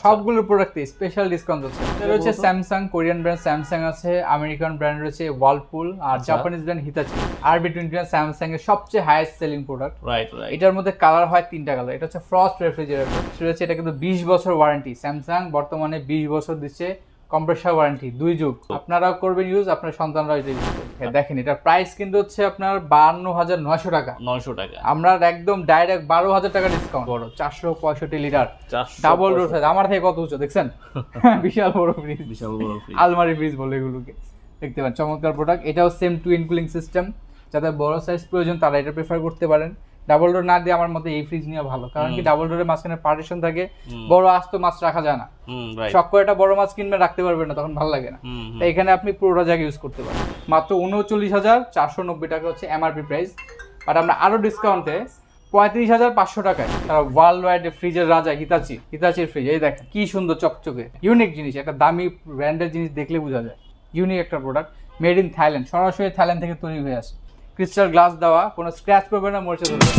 সবগুলো প্রোডাক্টে special discount আছে। এটা হচ্ছে স্যামসাং, কোরিয়ান ব্র্যান্ড স্যামসাং আছে, আমেরিকান ব্র্যান্ড রয়েছে Whirlpool, আর Japanese brand Hitachi। RB21 Samsung এর সবচেয়ে হাইয়েস্ট সেলিং প্রোডাক্ট। রাইট। এটার মধ্যে কালার হয় তিনটা কালার। এটা হচ্ছে ফ্রস্ট রেফ্রিজারেটর, সেটা হচ্ছে এটা কিন্তু 20 বছর ওয়ারেন্টি। স্যামসাং বর্তমানে 20 বছর দিচ্ছে কম্প্রেসার ওয়ারেন্টি 2 যুগ। আপনারাও করবেন ইউজ, আপনার সন্তানরাও এটা ইউজ করবে। দেখেন এটার প্রাইস কিন্তু হচ্ছে আপনার 52,900 টাকা। 900 টাকা। আমরা একদম ডাইরেক্ট 12,000 টাকা ডিসকাউন্ট। বড় 465 লিটার ডাবল ডোর সাইজ, আমার থেকে কত উঁচু দেখছেন? বিশাল বড় ফ্রিজ, বিশাল বড় ফ্রিজ, আলমারি ফ্রিজ বলে এগুলোকে। দেখতে পাচ্ছেন চমৎকার প্রোডাক্ট। এটাও সেম টুইন কুলিং সিস্টেম, যাদের বড় সাইজ প্রয়োজন তারা এটা প্রেফার করতে পারেন। ডাবল ডোর না দিয়ে আমার মতে এই ফ্রিজ নিয়ে ভালো, কারণ কি ডাবল ডোরের মাঝখানে পার্টিশন থাকে, বড় আস্ত মাছ রাখা যায় না। শখ করে একটা বড় মাছ কিনবে রাখতে পারবেন না, তখন ভালো লাগে না। তাই এখানে আপনি পুরোটা জায়গা ইউজ করতে পারেন। মাত্র 39,490 টাকা হচ্ছে এমআরপি প্রাইস, বাট আমরা আরো ডিসকাউন্টে 35,500 টাকায় তারা ওয়ার্ল্ড ওয়াইড ফ্রিজের রাজা হিতাচির ফ্রিজ। এই দেখেন কি সুন্দর চকচকে ইউনিক জিনিস, একটা দামি ব্র্যান্ডের জিনিস দেখলে বোঝা যায়। ইউনিক একটা প্রোডাক্ট, মেড ইন থাইল্যান্ড, সরাসরি থাইল্যান্ড থেকে তৈরি হয়ে আসে। ক্রিস্টাল গ্লাস দেওয়া, কোনো স্ক্র্যাচ পড়বে না, মরচে ধরবে না।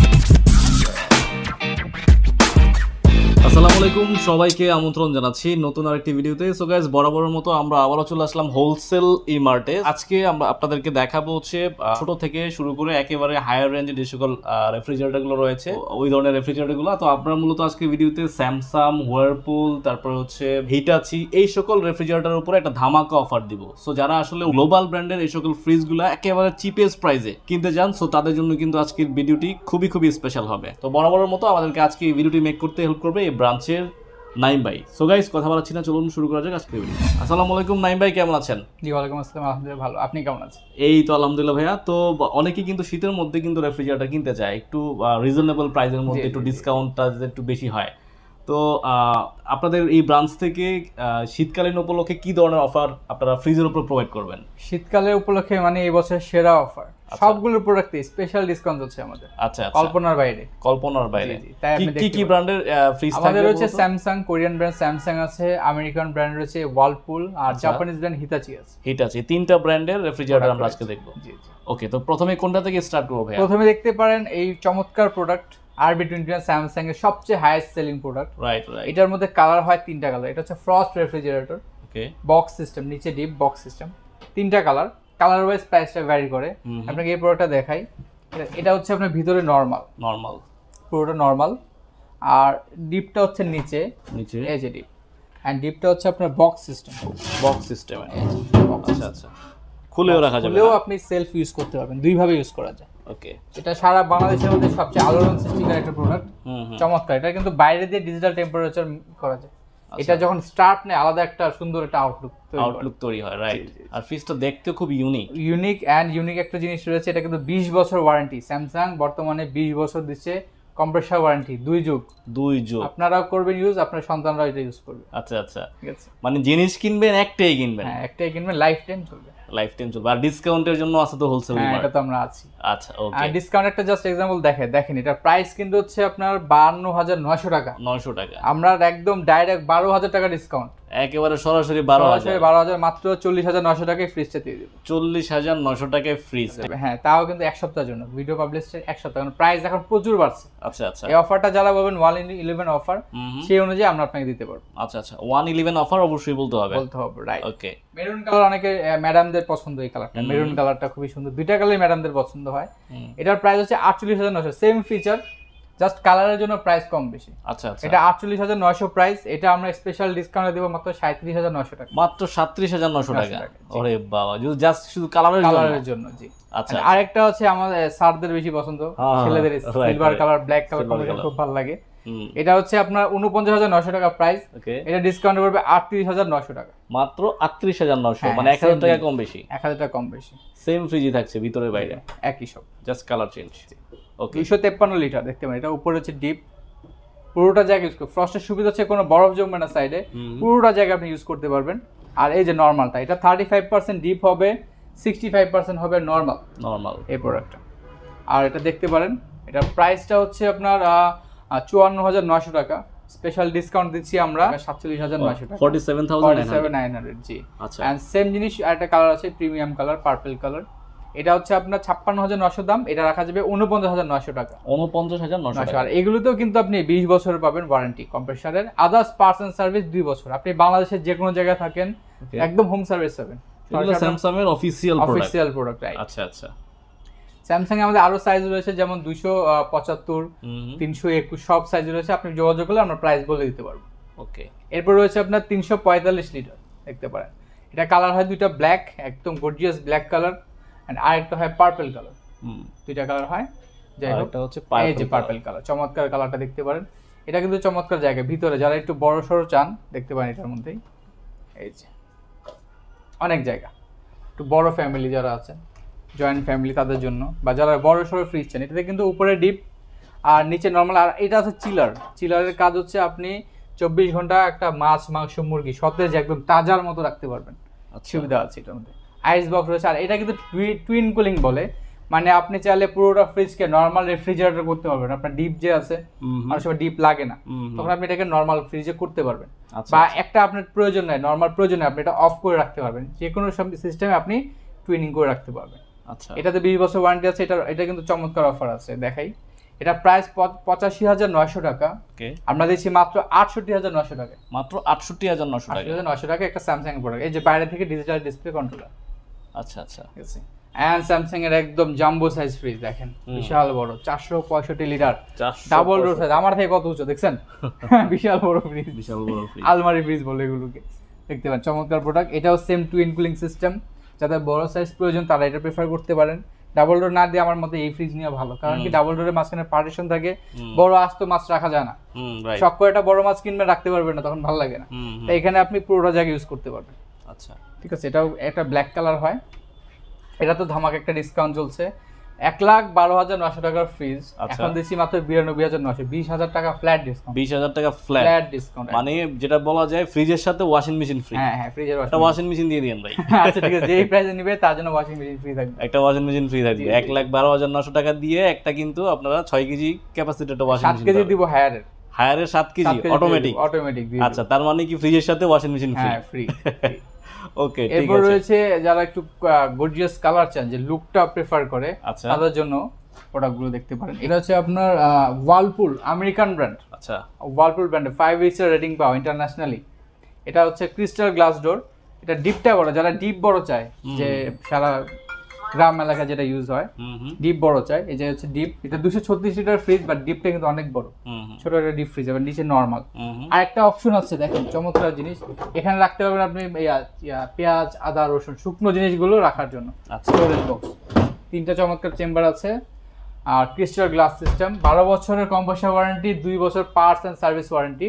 আসসালামু আলাইকুম, সবাইকে আমন্ত্রণ জানাচ্ছি নতুন আরেকটি ভিডিওতে। সো গাইস, বরাবরের মতো আমরা আবারও চলে আসলাম হোলসেল ই মার্টে। আজকে আমরা আপনাদেরকে দেখাবো হচ্ছে ছোট থেকে শুরু করে একেবারে হায়ার রেঞ্জের যে সকল রেফ্রিজারেটর গুলো রয়েছে, ওই ধরনের রেফ্রিজারেটর গুলো। তো আপনারা মূলত আজকে ভিডিওতে স্যামসাং, হোয়ারপুল, তারপর হচ্ছে হিটাচি, এই সকল রেফ্রিজারেটরের উপরে একটা ধামাকা অফার দিব। সো যারা আসলে গ্লোবাল ব্র্যান্ডের এই সকল ফ্রিজ গুলা একেবারে চিপেস্ট প্রাইসে কিনতে চান, সো তাদের জন্য কিন্তু আজকের ভিডিওটি খুবই স্পেশাল হবে। তো বরাবরের মতো আমাদেরকে আজকে এই ভিডিওটি মেক করতে হেল্প করবে ব্রাঞ্চের নাইম ভাই। সো গাইস, কথা বলাচ্ছি না, চলুন শুরু করা যাক আজকের ভিডিও। আসসালামু আলাইকুম নাইম ভাই, কেমন আছেন? জি ওয়ালাইকুম আসসালাম, আলহামদুলিল্লাহ ভালো, আপনি কেমন আছেন? এই তো আলহামদুলিল্লাহ ভাইয়া। তো অনেকেই কিন্তু শীতের মধ্যে কিন্তু রেফ্রিজারেটর কিনতে চায়, একটু রিজনেবল প্রাইসের মধ্যে, একটু ডিসকাউন্টটা একটু বেশি হয়। তো আপনাদের এই ব্রাঞ্চ থেকে শীতকালীন উপলক্ষে কি ধরনের অফার আপনারা ফ্রিজের উপর প্রোভাইড করবেন? শীতকালের উপলক্ষে মানে এই বছরের সেরা অফার, সবগুলো প্রোডাক্টে স্পেশাল ডিসকাউন্ট হচ্ছে আমাদের। আচ্ছা, কল্পনার বাইরে। তাই আপনি কি ব্র্যান্ডের ফ্রিজ থাকবে? আমাদের হচ্ছে স্যামসাং, কোরিয়ান ব্র্যান্ড স্যামসাং আছে, আমেরিকান ব্র্যান্ড রয়েছে Whirlpool, আর জাপানিজ ব্র্যান্ড Hitachi আছে। তিনটা ব্র্যান্ডের রেফ্রিজারেটর আমরা আজকে দেখব। জি জি। ওকে, তো প্রথমে কোনটা থেকে স্টার্ট করব ভাই? প্রথমে দেখতে পারেন এই চমৎকার প্রোডাক্ট RB21 স্যামসাং এর সবচেয়ে হাইয়েস্ট সেলিং প্রোডাক্ট। রাইট। এটার মধ্যে কালার হয় তিনটা কালার। এটা হচ্ছে ফ্রস্ট রেফ্রিজারেটর, ওকে, বক্স সিস্টেম, নিচে ডিপ বক্স সিস্টেম, তিনটা কালার ওয়াইজ প্রাইসটা ভ্যারি করে। আপনাকে এই প্রোডাক্টটা দেখাই। এটা হচ্ছে আপনার ভিতরে নরমাল, পুরোটা নরমাল, আর ডিপটা হচ্ছে নিচে এই যে ডিপ, এন্ড ডিপটা হচ্ছে আপনার বক্স সিস্টেম। আচ্ছা, খুলেও রাখা যাবে, খুলেও আপনি সেলফ ইউজ করতে পারবেন, দুই ভাবে ইউজ করা যায়। ওকে, এটা সারা বাংলাদেশের মধ্যে সবচেয়ে আলোড়ন সৃষ্টিকারী একটা প্রোডাক্ট। চমৎকার। এটা কিন্তু বাইরে দিয়ে ডিজিটাল টেম্পারেচার করা যায়। এটা যখন স্টার্ট নেয় আলাদা একটা সুন্দর একটা আউটলুক তৈরি হয়। রাইট। আর ফ্রিজটা দেখতে খুব ইউনিক একটা জিনিস রয়েছে। এটা কিন্তু 20 বছর ওয়ারেন্টি। স্যামসাং বর্তমানে 20 বছর দিচ্ছে কম্প্রেসার ওয়ারেন্টি 2 যুগ। আপনারাও করবেন ইউজ, আপনার সন্তানরাও এটা ইউজ করবে। আচ্ছা, ঠিক আছে। মানে জিনিস কিনবেন একটাই কিনবেন, লাইফ টাইম চলবে। আর ডিসকাউন্টের জন্য আছে তো হোলসেল মার্কেট, এটা তো আমরা আছি। আচ্ছা, ওকে। আর ডিসকাউন্ট একটা জাস্ট এক্সাম্পল দেখেন এটার প্রাইস কিন্তু হচ্ছে আপনার 52,900 টাকা। 900 টাকা। আমরা একদম ডাইরেক্ট 12,000 টাকা ডিসকাউন্ট, একেবারে সরাসরি 12,000 মাত্র 40,900 টাকায় ফ্রিজটা দিয়ে দেব। 40,900 টাকায় ফ্রিজ। হ্যাঁ, তাও কিন্তু এক সপ্তাহের জন্য, ভিডিও পাবলিশের এক সপ্তাহ। কারণ প্রাইস এখন প্রচুর বাড়ছে। আচ্ছা, এই অফারটা যারা বলবেন 111 অফার, সেই অনুযায়ী আমরা আপনাকে দিতে পারবো। আচ্ছা, 111 অফার অবশ্যই বলতে হবে, রাইট। ওকে। মেরুন কালার অনেকে ম্যাডামদের পছন্দ, এই কালারটা মেরুন কালারটা খুবই সুন্দর, দুইটা কালারই ম্যাডামদের পছন্দ হয়। এটার প্রাইস হচ্ছে 48,900, সেম ফিচার, জাস্ট কালারের জন্য প্রাইস কম বেশি। আচ্ছা, এটা 48,900 প্রাইস। এটা আমরা স্পেশাল ডিসকাউন্টে দেব মাত্র 37,900 টাকা। মাত্র 37,900 টাকা। ওরে বাবা, জাস্ট শুধু কালারের জন্য। জি। আচ্ছা, আরেকটা হচ্ছে আমাদের স্যারদের বেশি পছন্দ, ছেলেদের সিলভার কালার, ব্ল্যাক কালার খুব ভালো লাগে। এটা হচ্ছে আপনার 49,900 টাকা প্রাইস। এটা ডিসকাউন্ট করবে 38,900 টাকা। মাত্র 38,900, মানে 1,000 টাকা কম বেশি। 1,000 টাকা কম বেশি। সেম ফ্রিজই থাকছে, ভিতরে বাইরে একই সব, জাস্ট কালার চেঞ্জ। ওকে, 253 লিটার দেখতে পারেন। এটা উপরে হচ্ছে ডিপ, পুরোটা জায়গা ইউজ করতে। ফ্রস্টের সুবিধা হচ্ছে কোনো বরফ জমবে না সাইডে, পুরোটা জায়গা আপনি ইউজ করতে পারবেন। আর এই যে নরমালটা, এটা 35% ডিপ হবে, 65% হবে নরমাল এই প্রোডাক্টটা। আর এটা দেখতে পারেন, এটা প্রাইসটা হচ্ছে আপনার 54,900 টাকা। স্পেশাল ডিসকাউন্ট দিচ্ছি আমরা 47,900 টাকা, 47,900। জি। আচ্ছা, এন্ড সেম জিনিস আরেকটা কালার আছে, প্রিমিয়াম কালার, পার্পল কালার। এটা হচ্ছে আপনার 56,900 দাম, এটা রাখা যাবে 49,900 টাকা। 49,900 আর এগুলোতেও কিন্তু আপনি 20 বছর পাবেন ওয়ারেন্টি কম্প্রেসারের। আদার্স পার্টস এন্ড সার্ভিস 2 বছর। আপনি বাংলাদেশের যে কোনো জায়গায় থাকেন একদম হোম সার্ভিস পাবেন। এগুলো স্যামসাং এর অফিশিয়াল প্রোডাক্ট রাইট। আচ্ছা আচ্ছা। স্যামসাং এ আমাদের আরো সাইজ রয়েছে, যেমন 275, 321 সব সাইজ রয়েছে। আপনি যোগাযোগ করলে আমরা প্রাইস বলে দিতে পারবো। ওকে। এরপর রয়েছে আপনার 345 লিটার, দেখতে পারেন। এটা কালার হয় দুইটা, ব্ল্যাক একদম গর্জিয়াস ব্ল্যাক কালার, এন্ড আরেকটা হয় পার্পল কালার। দুইটা কালার হয়, যাই হোক এটা হচ্ছে পার্পল কালার। চমৎকার কালারটা দেখতে পারেন। এটা কিন্তু চমৎকার জায়গা, ভিতরে যারা একটু বড় সড়ো চান দেখতে পারেন এটার মধ্যেই। এই যে অনেক জায়গা, একটু বড় ফ্যামিলি যারা আছেন, জয়েন্ট ফ্যামিলি তাদের জন্য, বা যারা বড় সড়ো ফ্রিজ চান। এটাতে কিন্তু উপরে ডিপ আর নিচে নর্মাল। আর এটা আছে চিলারের কাজ হচ্ছে আপনি 24 ঘন্টা একটা মাছ, মাংস, মুরগি সতেজ একদম তাজার মতো রাখতে পারবেন। সুবিধা আছে এটার মধ্যে। আইস বক্স রয়েছে। আর এটা কিন্তু টুইন কুলিং বলে, মানে আপনি চাইলে পুরোটা ফ্রিজকে নর্মাল রেফ্রিজারেটর করতে পারবেন। আপনার ডিপ যে আছে, অনেক সময় ডিপ লাগে না, তখন আপনি এটাকে নর্মাল ফ্রিজে করতে পারবেন। বা একটা আপনার প্রয়োজন নাই, নর্মাল প্রয়োজন নাই, আপনি এটা অফ করে রাখতে পারবেন। যে কোনো সিস্টেমে আপনি টুইনিং করে রাখতে পারবেন। আচ্ছা, এটাতে 20 বছর ওয়ারেন্টি আছে। এটা কিন্তু চমৎকার অফার আছে, দেখাই। এটা প্রাইস 85,900 টাকা, আমরা দিচ্ছি মাত্র 68,900 টাকা। মাত্র 68,900 টাকা একটা স্যামসাং এর প্রোডাক্ট। এই যে বাইরে থেকে ডিজিটাল ডিসপ্লে কন্ট্রোলার। আচ্ছা আচ্ছা, ঠিক আছে। এন্ড স্যামসাং এর একদম জাম্বো সাইজ ফ্রিজ দেখেন, বিশাল বড়, 465 লিটার ডাবল ডোর সাইজ। আমার থেকে কত উঁচু দেখছেন? বিশাল বড় ফ্রিজ, আলমারি ফ্রিজ বলে এগুলোকে, দেখতে পারেন। চমৎকার প্রোডাক্ট। এটাও সেম টুইন কুলিং সিস্টেম। যাদের বড় সাইজ প্রয়োজন তারা এটা প্রেফার করতে পারেন। ডাবল ডোর না দিয়ে আমার মতে এই ফ্রিজ নিয়ে ভালো, কারণ কি ডাবল ডোরের মাঝখানে পার্টিশন থাকে, বড় আস্ত মাছ রাখা যায় না। শখ করে একটা বড় মাছ কিনবে, রাখতে পারবেন না, তখন ভালো লাগে না। তাই এখানে আপনি পুরোটা জায়গা ইউজ করতে পারবেন। আচ্ছা, ঠিক আছে। এটাও একটা ব্ল্যাক কালার হয়। এটা তো ধামাকা একটা ডিসকাউন্ট চলছে, 1,12,900 টাকার ফ্রিজ এখন দিচ্ছি মাত্র 92,900, 20,000 টাকা ফ্ল্যাট ডিসকাউন্ট। 20,000 টাকা ফ্ল্যাট ডিসকাউন্ট, মানে যেটা বলা যায় ফ্রিজের সাথে ওয়াশিং মেশিন ফ্রি। হ্যাঁ, ফ্রিজের ওয়াশিং মেশিন দিয়ে দিন ভাই। আচ্ছা, ঠিক আছে, যেই প্রাইসে নিবে তার জন্য ওয়াশিং মেশিন ফ্রি থাকবে, একটা ওয়াশিং মেশিন ফ্রি থাকবে। 1,12,900 টাকা দিয়ে একটা কিন্তু আপনারা 6 কেজি ক্যাপাসিটি একটা ওয়াশিং মেশিন 7 কেজি দিব হায়ারের 7 কেজি অটোমেটিক। আচ্ছা, তার মানে কি ফ্রিজের সাথে ওয়াশিং মেশিন ফ্রি? হ্যাঁ, ফ্রি। ওকে, ঠিক আছে। এরপর রয়েছে যারা একটু গর্জিয়াস কালার চান, যে লুকটা প্রেফার করে, তাদের জন্য প্রোডাক্টগুলো দেখতে পারেন। এটা হচ্ছে আপনার ওয়ার্লপুল, আমেরিকান ব্র্যান্ড। আচ্ছা, ওয়ার্লপুল ব্র্যান্ডে 5 স্টার রেটিং পাও ইন্টারন্যাশনালি। এটা হচ্ছে ক্রিস্টাল গ্লাস ডোর। এটা ডিপটা বড়, যারা ডিপ বড় চায়, যে সারা গ্রাম এলাকায় যেটা ইউজ হয়, ডিপ বড় চাই। এই যে হচ্ছে ডিপ। এটা 236 লিটার ফ্রিজ, বাট ডিপটা কিন্তু অনেক বড়। ছোট একটা ডিপ ফ্রিজ, আবার নিচে নরমাল। আর একটা অপশন আছে দেখেন, চমৎকার জিনিস। এখানে রাখতে পারবেন আপনি পেঁয়াজ, আদা, রসুন, শুকনো জিনিসগুলো রাখার জন্য স্টোরেজ বক্স। 3টা চমৎকার চেম্বার আছে। আর ক্রিস্টাল গ্লাস সিস্টেম, 12 বছরের কম্প্রেসার ওয়ারেন্টি, 2 বছর পার্টস এন্ড সার্ভিস ওয়ারেন্টি।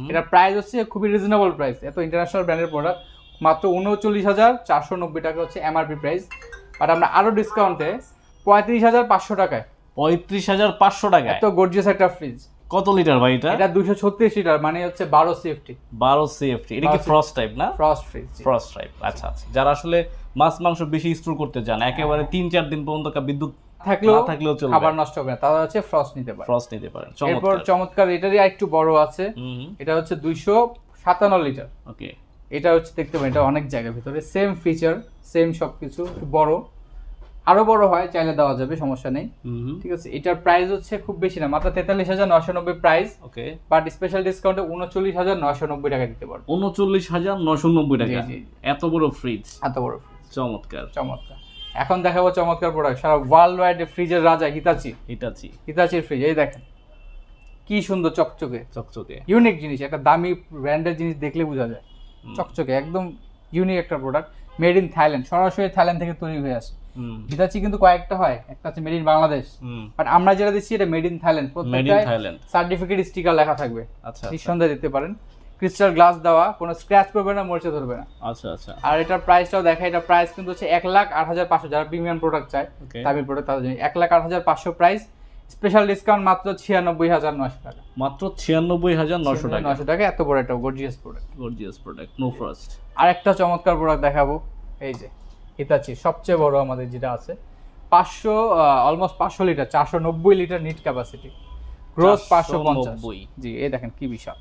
এটা প্রাইস হচ্ছে খুবই রিজনেবল প্রাইস, এত ইন্টারন্যাশনাল ব্র্যান্ডের প্রোডাক্ট। মাত্র 39,490 টাকা হচ্ছে এমআরপি প্রাইস। আর আমরা আরো ডিসকাউন্টে 35,500 টাকায়। 35,500 টাকা, এত গর্জিয়াস একটা ফ্রিজ। কত লিটার ভাই এটা? এটা 236 লিটার, মানে হচ্ছে 12 সিএফটি। 12 সিএফটি। এটা কি ফ্রস্ট টাইপ না? Frost fridge, frost type. আচ্ছা আচ্ছা, যারা আসলে মাছ মাংস বেশি স্টোর করতে চান, একেবারে 3-4 দিন পর্যন্ত বিদ্যুৎ থাকলেও চলবে, খাবার নষ্ট হবে না, তাহলে হচ্ছে ফ্রস্ট নিতে পারেন। এরপর চমৎকার এটারই একটু বড় আছে। এটা হচ্ছে 257 লিটার। ওকে, এটা হচ্ছে দেখতে পাবেন, এটা অনেক জায়গার ভিতরে, সেম ফিচার, সেম সবকিছু, একটু বড়, আরো বড় হয় চাইলে দেওয়া যাবে, সমস্যা নেই। ঠিক আছে। এটার প্রাইস হচ্ছে খুব বেশি না, মাত্র 43,990 প্রাইস। ওকে, বাট স্পেশাল ডিসকাউন্টে 39,990 টাকা দিতে পারবো। 39,990 টাকা, এত বড় ফ্রিজ, চমৎকার। এখন দেখাবো চমৎকার প্রোডাক্ট, সারা ওয়ার্ল্ড ওয়াইড ফ্রিজের রাজা হিতাচির ফ্রিজ। এই দেখেন কি সুন্দর, চকচকে ইউনিক জিনিস, একটা দামি ব্র্যান্ডের জিনিস দেখলে বোঝা যায়। চকচকে একদম ইউনিক একটা প্রোডাক্ট, মেড ইন থাইল্যান্ড, সরাসরি থাইল্যান্ড থেকে তৈরি হয়ে আসে। হিতাচি কিন্তু কয়েকটা হয়, একটা আছে মেড ইন বাংলাদেশ, বাট আমরা যেটা দিচ্ছি এটা মেড ইন থাইল্যান্ড। প্রত্যেকটা সার্টিফিকেট স্টিকার লেখা থাকবে, নিঃসন্দেহে দিতে পারেন। ক্রিস্টাল গ্লাস দেওয়া, কোনো স্ক্র্যাচ পড়বে না, মরচে ধরবে না। আচ্ছা আচ্ছা। আর এটার প্রাইসটাও দেখা, এটা প্রাইস কিন্তু হচ্ছে 1,08,500, যারা প্রিমিয়াম প্রোডাক্ট চায়, দামি প্রোডাক্ট, তাদের জন্য 1,08,500 প্রাইস। স্পেশাল ডিসকাউন্ট মাত্র 96,900 টাকা। মাত্র 96,900 টাকা। এত বড় একটা গর্জিয়াস প্রোডাক্ট, নো ফ্রস্ট। আর একটা চমৎকার প্রোডাক্ট দেখাবো, এই যে হিতাচি সবচেয়ে বড় আমাদের যেটা আছে, 500 almost 500 litre, 490 litre NEET capacity, gross 550। জি, এই দেখেন কি বিশাল,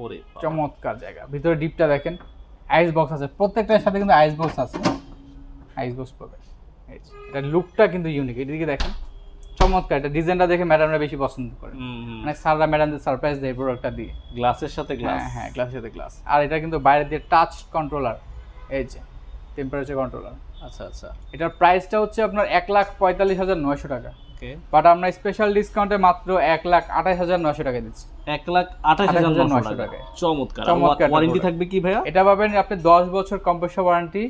ওরে চমৎকার জায়গা। ভিতরে ডিপটা দেখেন, আইস বক্স আছে, প্রত্যেকটার সাথে কিন্তু আইস বক্স আছে, আইস বক্স পাবে। এটা লুকটা কিন্তু ইউনিক, এদিকে দেখেন চমৎকার। এটা ডিজাইনটা দেখে ম্যাডামরা বেশি পছন্দ করে, মানে স্যাররা ম্যাডামদের সারপ্রাইজ দেয় প্রোডাক্টটা দিয়ে। গ্লাসের সাথে গ্লাস, হ্যাঁ গ্লাসের সাথে গ্লাস। আর এটা কিন্তু বাইরে দিয়ে টাচ কন্ট্রোলার, এই যে টেম্পারেচার কন্ট্রোলার। আচ্ছা আচ্ছা, এটার প্রাইসটা হচ্ছে আপনার 1,45,900 টাকা। ওকে, বাট আমরা স্পেশাল ডিসকাউন্টে মাত্র 1,28,900 টাকা দিচ্ছি। 1,28,900 টাকা। চমৎকার। ওয়ারেন্টি থাকবে কি ভাইয়া? এটা পাবেন আপনি 10 বছর কম্প্রেসর ওয়ারেন্টি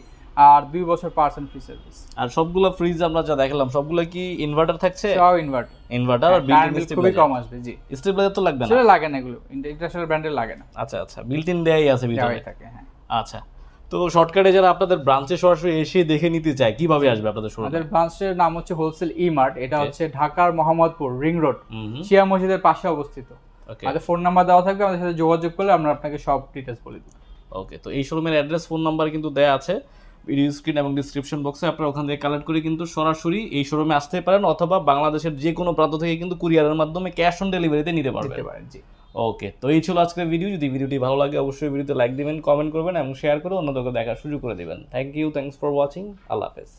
আর 2 বছর পার্টস এন্ড ফ্রি সার্ভিস। আর সবগুলো ফ্রিজ আমরা যা দেখালাম সবগুলো কি ইনভার্টার থাকছে? সব ইনভার্টার আর বিল্ট ইন খুবই কম আসবে। জি, স্টেবিলাইজার তো লাগবে না? সেটা লাগে না, এগুলো ইন্টারন্যাশনাল ব্র্যান্ডের লাগে না। আচ্ছা আচ্ছা, বিল্ট ইন দেয়াই আছে ভিতরে থাকে। হ্যাঁ আচ্ছা, তো শর্টকাটে যারা আপনাদের ব্রাঞ্চে সরাসরি এসে দেখে নিতে চায় কিভাবে আসবে আপনাদের শোরুমে? আমাদের ব্রাঞ্চের নাম হচ্ছে হোলসেল ই মার্ট। এটা হচ্ছে ঢাকার মোহাম্মদপুর রিং রোড শিয়া মসজিদের পাশে অবস্থিত। আমাদের ফোন নাম্বার দেওয়া থাকবে, আমাদের সাথে যোগাযোগ করলে আমরা আপনাকে সব ডিটেইলস বলে দেব। ওকে, তো এই শোরুমের অ্যাড্রেস ফোন নাম্বার কিন্তু দেয়া আছে ভিডিও স্ক্রিন এবং ডিসক্রিপশন বক্সে। আপনারা ওখান থেকে কালেক্ট করে কিন্তু সরাসরি এই শোরুমে আসতে পারেন, অথবা বাংলাদেশের যে কোনো প্রান্ত থেকে কিন্তু কুরিয়ারের মাধ্যমে ক্যাশ অন ডেলিভারিতে নিতে পারবেন। জি, ওকে, তো এই ছিল আজকের ভিডিও। যদি ভিডিওটি ভালো লাগে অবশ্যই ভিডিওতে লাইক দিবেন, কমেন্ট করবেন এবং শেয়ার করে অন্যদেরকে দেখার সুযোগ করে দিবেন। Thanks for watching. আল্লাহ হাফেজ।